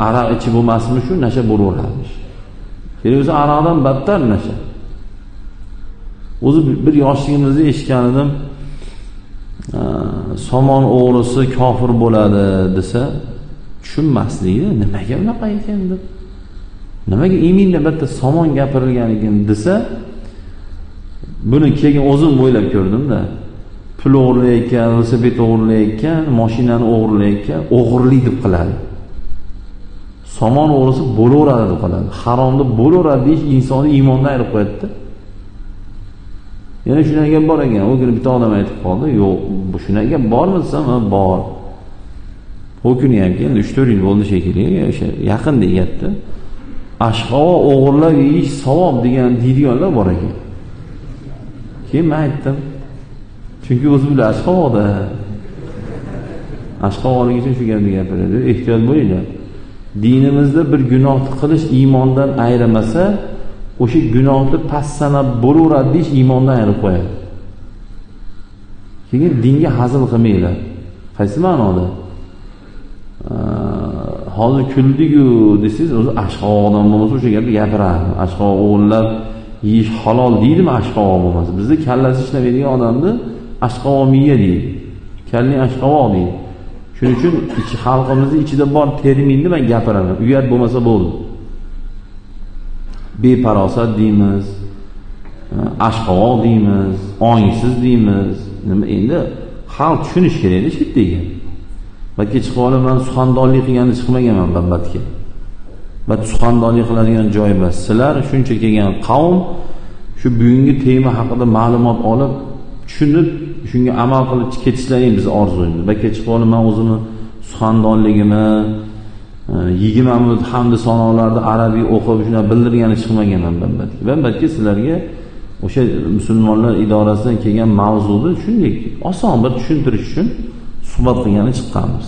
araq ichib bo'lmasmi shu nasha bo'laveramish. Kerak bo'lsa aroqdan battar nasha. O'zi bir yoshligimizda eshitgan edim, somon o'g'risi kofir bo'ladi desa, tushunmaslikda nimaga unaqa ekan deb. Nimaga iminda bitta somon gapirilgan ekan desa, buni keyin o'zim o'ylab ko'rdim-da. Pul o'g'irlayotgan, velosiped o'g'irlayotgan, mashinani o'g'irlayotgan, o'g'irlik deb qiladi. Somon o'g'risi bo'laveradi deb qiladi. Haromda bo'laveradi deyish insonni iymondan ayirib qo'yadi-da. Yana shunaqa gap bor ekan. O kuni bitta odam aytib qoldi, "Yo'q, bu shunaqa gap bormi?" desam, "Bor." O kuni ham endi 3-4 yil bo'ldi shekilli, o'sha yaqin deyapti. Ashqova o'g'irlab yeyish savob degan deydiganlar bor ekan. Keyin men aytdim, chunki o'zi bilan ashqovoda. Ashqovolik uchun shu gapni gapiradi. Ehtiyot bo'linglar. Dinimizda bir gunohni qilish iymondan ayirmasa, o'sha gunohni past sanab bo'laveradi deyish iymondan ayirib qo'yadi. Keyin dinga hazil qilmanglar. Qaysi ma'noda? Hozir kuldigu desangiz, o'zi ashqo odam bo'lmasa o'sha gapni gapiradi. Ashqo o'g'illar yeyish halol deydimi ashqo bo'lmasa? Bizda kallasi ishlamaydigan odamni ashqo miya deydi. Kalling ashqo deydi. Shuning uchun xalqimizning ichida bor terminni men gapiraman. Uyat bo'lmasa bo'ldi. Beparosat deymiz, ashqovoq deymiz, ongsiz deymiz. Nima endi xalq tushunish kerak-da shu yerda. Balki chiqib olib men suxandonlik qilgani chiqmaganman batga. Bat suxandonlik qiladigan joy emas. Sizlar shuncha kelgan qavm shu bugungi tema haqida ma'lumot olib, tushunib, shunga amal qilib ketishlaring biz orzuyimiz. Balki chiqib olib men o'zimni suxandonligimni 20 minut hamda sanolarda arabiy o'qib shuna bildirgani chiqmaganman batga. Ben batga sizlarga o'sha musulmonlar idorasidan kelgan mavzuni shunday oson bir tushuntirish uchun suhbat qilgani chiqqanmiz.